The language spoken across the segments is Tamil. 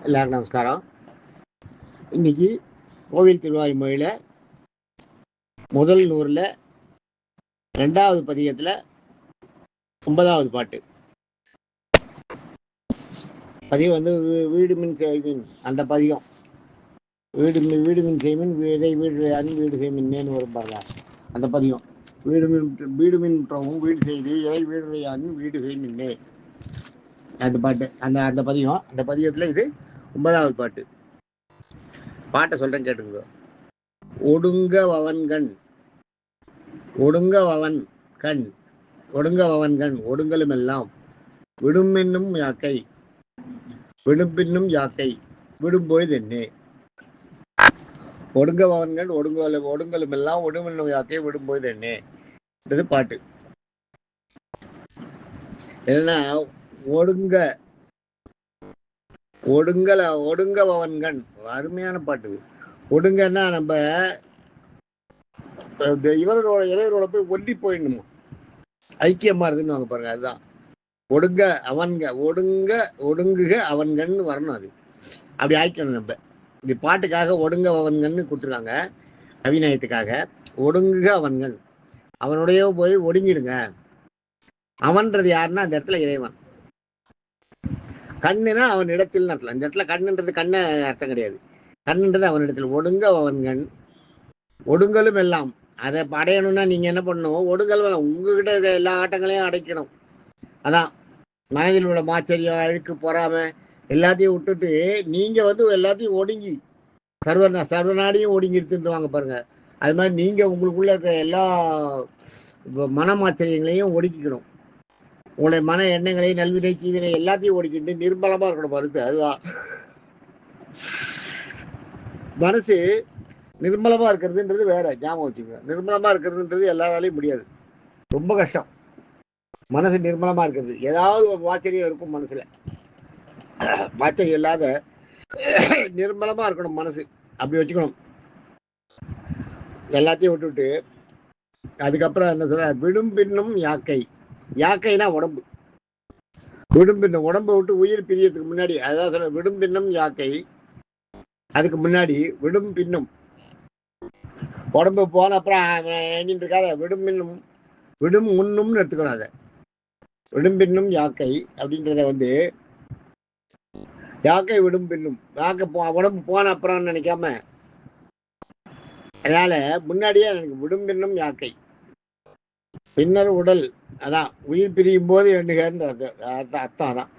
எல்லாருக்கும் நமஸ்காரம். இன்னைக்கு கோவில் திருவாய்மொழியில முதல் நூறில் 2வது பதிகத்தில் 9வது பாட்டு. பதிகம் வந்து வீடுமின் செய்மின். அந்த பதிகம் வீடுமின் செய்மின் வீடை வீடு அணி வீடு செய்மின்னு வரும் பாருங்க. அந்த பதிகம் வீடுமின் வீடு செய்து இறை வீடு அணி வீடு செய்மின்னே அந்த பாட்டு. அந்த பதிகம். அந்த பதிகத்தில் இது 9வது பாட்டு. பாட்டை சொல்றேன் கேட்டுங்க. ஒடுங்கவன்கண் ஒடுங்கலும் எல்லாம் விடுமென்னும் யாக்கை விடும்பின்னும் யாக்கை விடும்பொழுது என்னே. ஒடுங்கவன்கண் ஒடுங்கலும் எல்லாம் விடுமென்னும் யாக்கை விடும்பொழுது என்னே இது பாட்டு. என்னன்னா ஒடுங்கவன்கண் அருமையான பாட்டு. ஒடுங்கன்னா நம்ம இளையரோட போய் ஒன்றி போயிடணுமா, ஐக்கியமா இருக்குன்னு வாங்க பாருங்க. அதுதான் ஒடுங்குக அவன்கன்னு வரணும். அது அப்படி ஆய்க்கணும். நம்ம இந்த பாட்டுக்காக ஒடுங்கவன்கன்னு கொடுத்துருக்காங்க, அபிநயத்துக்காக. ஒடுங்குக அவன்கண், அவனுடைய போய் ஒடுங்கிடுங்க. அவன்றது யாருன்னா அந்த இடத்துல இறைவன். கண்ணுனா அவன் இடத்தில் அர்த்தம். இந்த இடத்துல கண்ணுன்றது கண்ண அர்த்தம் கிடையாது. கண்ணுன்றது அவன் இடத்துல. ஒடுங்க அவன்கண் ஒடுங்கலும் எல்லாம். அதை அடையணும்னா நீங்க என்ன பண்ணணும்? ஒடுங்கல் உங்ககிட்ட இருக்க எல்லா ஆட்டங்களையும் அடைக்கணும். அதான் மனதில் உள்ள மாச்சரியம், அழுக்கு, பொறாம எல்லாத்தையும் விட்டுட்டு நீங்க வந்து எல்லாத்தையும் ஒடுங்கி சர்வநாடியும் ஒடுங்கி எடுத்துட்டு பாருங்க. அது மாதிரி நீங்க உங்களுக்குள்ள இருக்கிற எல்லா மனமாச்சரியங்களையும் ஒடுக்கிக்கணும். உங்களுடைய மன எண்ணங்களை, நல்வினை, தீவினை எல்லாத்தையும் ஓடிக்கிட்டு நிர்மலமா இருக்கணும் மனசு. அதுதான் மனசு நிர்மலமா இருக்கிறதுன்றது வேற. ஞாபகம் வச்சுக்கோங்க. நிர்மலமா இருக்கிறதுன்றது எல்லாராலையும் முடியாது, ரொம்ப கஷ்டம். மனசு நிர்மலமா இருக்கிறது. ஏதாவது ஒரு ஆச்சரியம் இருக்கும் மனசுல, ஆச்சரியம் இல்லாத நிர்மலமா இருக்கணும் மனசு. அப்படி வச்சுக்கணும். எல்லாத்தையும் விட்டுவிட்டு அதுக்கப்புறம் என்ன சொல்ற, விடும் பின்னும் யாக்கை. யாக்கைனா உடம்பு. விடும்பின்னம், உடம்பை விட்டு உயிர் பிரியறதுக்கு முன்னாடி. அதான் சொல்ல விடும்பின்னம் யாக்கை. அதுக்கு முன்னாடி விடும் பின்னும், உடம்பு போன அப்புறம் எண்ணிட்டு இருக்காத. விடும் முன்னும்னு எடுத்துக்கணும். அதை விடும்பின்னும் யாக்கை அப்படின்றத வந்து யாக்கை விடும் பின்னும். உடம்பு போன அப்புறம் நினைக்காம, அதனால முன்னாடியே எனக்கு விடும் பின்னும் யாக்கை. பின்னர் உடல். அதான் உயிர் பிரியும் போது எண்ணுகன்ற அர்த்தம். அதான்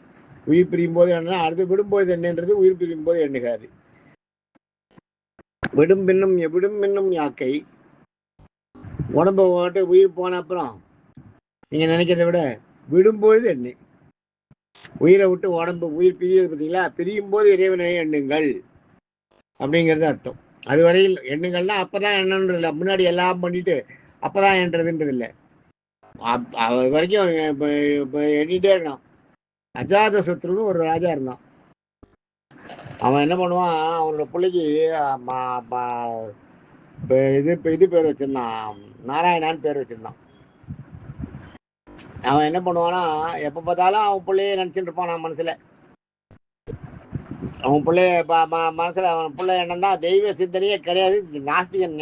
உயிர் பிரியும் போது என்ன, அடுத்து விடும்போது என்னன்றது உயிர் பிரியும் போது எண்ணுகாது. விடும் பின்னும் யாக்கை. உடம்பு போட்டு உயிர் போன அப்புறம் நீங்க நினைக்கிறத விட விடும்பொழுது எண்ணு. உயிரை விட்டு உடம்பு உயிர் பிரியுது பார்த்தீங்களா, பிரியும் போது இறைவனை எண்ணுங்கள் அப்படிங்கிறது அர்த்தம். அது வரையில் எண்ணுங்கள்னா அப்பதான் எண்ணன்றது இல்லை. முன்னாடி எல்லாம் பண்ணிட்டு அப்பதான் என்றதுன்றது இல்லை. அது வரைக்கும் எண்ணிட்டே இருக்கான். அஜாத சத்ருன்னு ஒரு ராஜா இருந்தான். அவன் என்ன பண்ணுவான், அவனோட பிள்ளைக்கு இது பேர் வச்சிருந்தான், நாராயணான்னு பேர் வச்சிருந்தான். அவன் என்ன பண்ணுவானா, எப்ப பார்த்தாலும் அவன் பிள்ளைய நினைச்சிட்டு இருப்பான். நான் மனசுல அவன் பிள்ளைய மனசுல அவன் பிள்ளை எண்ணம் தான். தெய்வ சிந்தனையே கிடையாது. நாஸ்திகன்.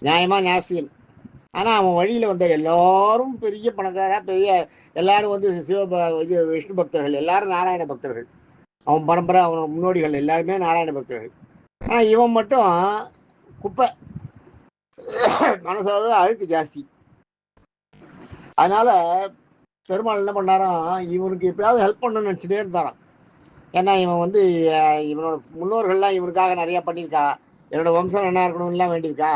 நியாயமா நாஸ்திகன். ஆனா அவன் வழியில வந்த எல்லாரும் பெரிய பணக்கார, பெரிய எல்லாரும் வந்து விஷ்ணு பக்தர்கள், எல்லாரும் நாராயண பக்தர்கள். அவன் பரம்பரை, அவனோட முன்னோடிகள் எல்லாருமே நாராயண பக்தர்கள். ஆனா இவன் மட்டும் குப்பை, மனசளவு அழுக்கு ஜாஸ்தி. அதனால பெருமாள் என்ன பண்ணாராம், இவனுக்கு எப்படியாவது ஹெல்ப் பண்ணணும்னு நினைச்சுட்டே இருந்தாராம். ஏன்னா இவன் வந்து இவனோட முன்னோர்கள்லாம் இவனுக்காக நிறைய பண்ணியிருக்கா. என்னோட வம்சம் என்ன இருக்கணும்லாம் வேண்டியிருக்கா.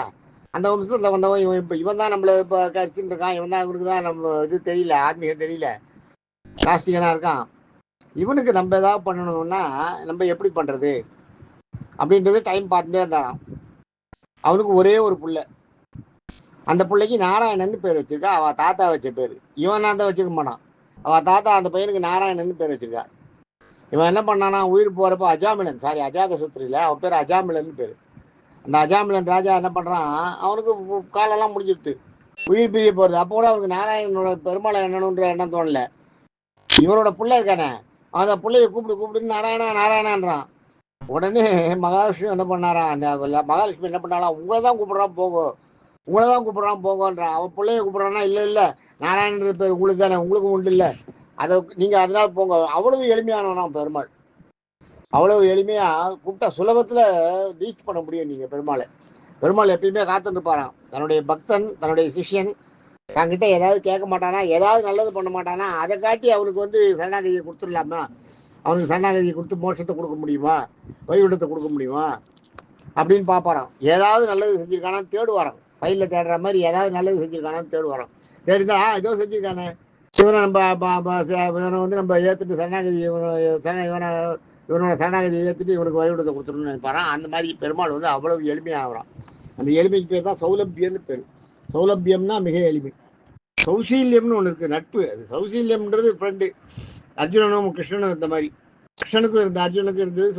அந்த வம்சத்தில் வந்தவன் இவன் தான் நம்மள இப்போ கடிச்சுட்டு இருக்கான். இவன் தான், இவனுக்கு தான் நம்ம இது தெரியல, ஆத்மீகம் தெரியல, நாஸ்திகனா இருக்கான். இவனுக்கு நம்ம ஏதாவது பண்ணணும்னா நம்ம எப்படி பண்றது அப்படின்றது டைம் பார்த்துட்டே இருந்தாராம். அவனுக்கு ஒரே ஒரு பிள்ளை. அந்த பிள்ளைக்கு நாராயணன் பேர் வச்சிருக்கா. அவ தாத்தா வச்ச பேரு. இவன் தான் வச்சிருக்க மாட்டான். அவ தாத்தா அந்த பையனுக்கு நாராயணன் பேர் வச்சிருக்கா. இவன் என்ன பண்ணானா, உயிர் போறப்போ அஜாத சத்ரு இல்லை, அவன் பேர் அஜாமிலன் பேரு. அந்த அஜாமிலன் ராஜா என்ன பண்றான், அவனுக்கு காலெல்லாம் முடிஞ்சிருச்சு, உயிர் பிரிய போறது. அப்போ கூட அவனுக்கு நாராயணனோட பெருமாளை எண்ணணுன்ற எண்ணம் தோணல. இவனோட பிள்ளை இருக்கானே, அந்த பிள்ளைய கூப்பிடுன்னு நாராயணா நாராயணான்றான். உடனே மகாலட்சுமி என்ன பண்ணாராம், அந்த மகாலட்சுமி என்ன பண்ணாலாம், உங்களை தான் கூப்பிடுறான் போகும், உங்களை தான் கூப்பிடுறான் போகன்றான். அவன் பிள்ளைய கூப்பிடுறான்னா, இல்லை நாராயணன்ற பேர் உங்களுக்கு தானே, உங்களுக்கு உண்டு இல்லை, அதை நீங்கள் அதனால போங்க. அவ்வளவு எளிமையானவனாம் பெருமாள். அவ்வளவு எளிமையா கூப்பிட்டா சுலபத்துல ரீச் பண்ண முடியும் நீங்க பெருமாளை. பெருமாள் எப்பயுமே காத்துட்டு இருப்பாராம். தன்னுடைய பக்தன், தன்னுடைய சிஷ்யன் என்கிட்ட ஏதாவது கேட்க மாட்டானா, ஏதாவது நல்லது பண்ண மாட்டானா, அதை காட்டி அவனுக்கு வந்து சரணாகதியை கொடுத்துடலாமா, அவனுக்கு சரணாகதியை கொடுத்து மோட்சத்தை கொடுக்க முடியுமா, வைகுண்டத்தை கொடுக்க முடியுமா அப்படின்னு பார்ப்பாராம். ஏதாவது நல்லது செஞ்சிருக்கானான்னு தேடுவாராம். ஃபைலில் தேடுற மாதிரி ஏதாவது நல்லது செஞ்சிருக்கானான்னு தேடுவாராம். தேடிதான் ஏதோ செஞ்சிருக்கானே, இவனை இவனை வந்து நம்ம ஏற்றுட்டு சரணாகதி இவனோட சரணாகதியை ஏற்றுட்டு இவனுக்கு வைகுண்டத்தை கொடுத்துடணும்னு நினைப்பாரான். அந்த மாதிரி பெருமாள் வந்து அவ்வளவு எளிமையாகிறான். அந்த எளிமைக்கு பேர் தான் சௌலபியம்னு பேர். சௌலபியம்னா மிக எளிமை. சௌசீல்யம்னு ஒன்று இருக்கு, நட்பு. அது சௌசீல்யம்ன்றது ஃப்ரெண்டு. அர்ஜுனனும் கிருஷ்ணனும் இந்த மாதிரி, கிருஷ்ணனுக்கும் இருந்த அர்ஜுனுக்கும் இருந்தது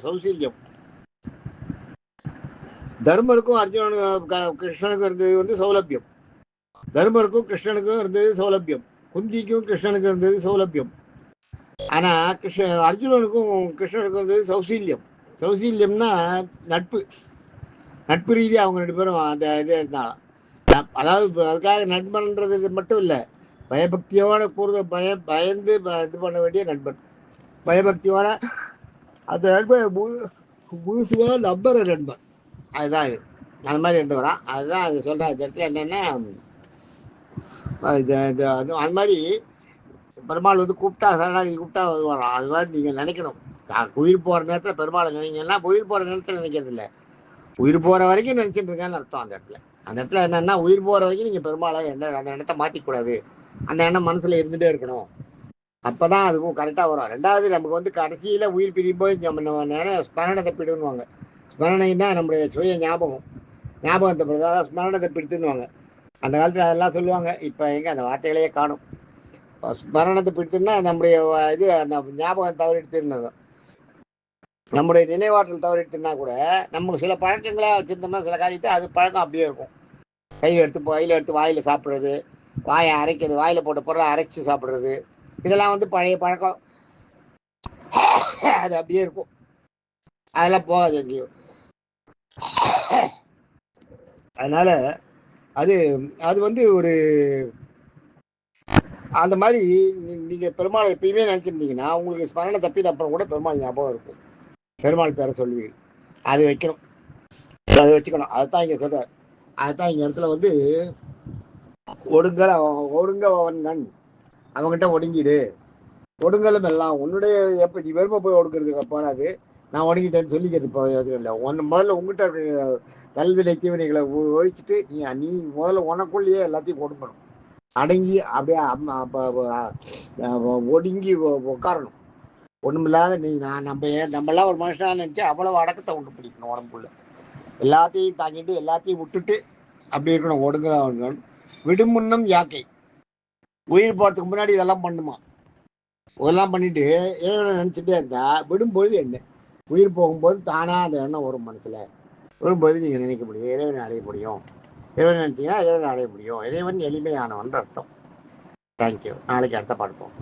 சௌசீல்யம். தர்மருக்கும் அர்ஜுனனுக்கும் கிருஷ்ணனுக்கும் இருந்தது வந்து சௌலபியம். தர்மருக்கும் கிருஷ்ணனுக்கும் இருந்தது சௌலபியம். குந்திக்கும் கிருஷ்ணனுக்கும் இருந்தது சௌலபியம். ஆனா அர்ஜுனனுக்கும் கிருஷ்ணனுக்கும் இருந்தது சௌசீல்யம். சௌசீல்யம்னா நட்பு. நட்பு ரீதியாக அவங்க 2 பேரும் அந்த இது இருந்தாலும், அதாவது அதுக்காக நண்பன்றது மட்டும் இல்லை, பயபக்தியோட பயந்து இது பண்ண வேண்டிய நண்பன். பயபக்தியோட அந்த நண்பன் முழுசுவா நம்புற நண்பன். அதுதான் இது. அந்த மாதிரி இருந்தவரான். அதுதான் அது சொல்கிறேன். இந்த இடத்துல என்னென்னா, அது மாதிரி பெருமாள் வந்து கூப்பிட்டா சரணாகி கூப்பிட்டா வருவாராம். அது மாதிரி நீங்கள் நினைக்கணும். உயிர் போகிற நேரத்தில் பெருமாளை நினைங்கன்னா, உயிர் போகிற நேரத்தில் நினைக்கிறது இல்லை, உயிர் போகிற வரைக்கும் நினச்சிட்டு இருக்கேன்னு அர்த்தம். அந்த இடத்துல என்னென்னா, உயிர் போகிற வரைக்கும் நீங்கள் பெருமாளை அந்த எண்ணத்தை மாற்றிக்கூடாது. அந்த எண்ணம் மனசில் இருந்துகிட்டே இருக்கணும். அப்போ தான் அதுவும் கரெக்டாக வரும். 2வது, நமக்கு வந்து கடைசியில் உயிர் பிரியும் போது நம்ம நேரம் ஸ்மரணத்தை பிடிடுவாங்க. ஸ்மரணைன்னா நம்முடைய சுய ஞாபகத்தை அதாவது ஸ்மரணத்தை பிடித்துன்னுவாங்க. அந்த காலத்தில் அதெல்லாம் சொல்லுவாங்க. இப்போ எங்கே அந்த வார்த்தைகளையே காணும். ஸ்மரணத்தை பிடித்துன்னா நம்முடைய இது அந்த ஞாபகம் தவறெடுத்துருந்ததும், நம்முடைய நினைவாற்றல் தவறெடுத்துனா கூட நமக்கு சில பழக்கங்களாக வச்சுருந்தோம்னா சில காரியத்தை அது பழக்கம் அப்படியே இருக்கும். கையில் எடுத்து வாயில் சாப்பிட்றது, வாயை அரைக்கிறது, வாயில் போட்ட பொருளை அரைச்சி சாப்பிட்றது, இதெல்லாம் வந்து பழைய பழக்கம். அது அப்படியே இருக்கும், அதெல்லாம் போகாது எங்கேயும். அதனால அது அது வந்து ஒரு அந்த மாதிரி நீங்கள் பெருமாளை எப்பயுமே நினச்சிருந்தீங்கன்னா உங்களுக்கு ஸ்மரணை தப்பிட்டு அப்புறம் கூட பெருமாள் ஞாபகம் இருக்கும். பெருமாள் பேரை சொல்லுவீங்க. அது வைக்கணும், அதை வச்சுக்கணும். அதுதான் இங்கே சொல்கிறார். அதுதான் இங்கே இடத்துல வந்து ஒடுங்க அவன்கண், அவங்ககிட்ட ஒடுங்கிடு. ஒடுங்கலும் எல்லாம் உன்னுடைய எப்போ நீ வெறுமை போய் ஒடுக்கிறதுக்கு போகாது. நான் ஒடுங்கிட்டேன்னு சொல்லிக்கிறது இப்போ இல்லை. முதல்ல உங்ககிட்ட கல்விலை தீவினைகளை ஒழிச்சிட்டு நீ முதல்ல உனக்குள்ளேயே எல்லாத்தையும் ஒடுங்கணும். அடங்கி அப்படியே ஒடுங்கி உட்காரணும். ஒண்ணுமில்லாத நீ நம்மளாம் ஒரு மனுஷனா நினைச்சு அவ்வளவு அடக்கத்தை உண்டு பிடிக்கணும். உடம்புக்குள்ள எல்லாத்தையும் தாங்கிட்டு எல்லாத்தையும் விட்டுட்டு அப்படி இருக்கணும். ஒடுங்கலாம் விடும் முன்னம் யாக்கை. உயிர் போறதுக்கு முன்னாடி இதெல்லாம் பண்ணுமா, இதெல்லாம் பண்ணிட்டு இறைவனை நினைச்சுட்டே இருந்தா விடும்பொழுது என்ன, உயிர் போகும்போது தானா அந்த எண்ணம் வரும் மனசுல. விடும்போது நீங்க நினைக்க முடியும், இறைவனை அடைய முடியும். இறைவன் நினைச்சீங்கன்னா இறைவனை அடைய முடியும். இறைவன் எளிமையானவன் அர்த்தம். தேங்க்யூ. நாளைக்கு அடுத்த பாட்டு போவோம்.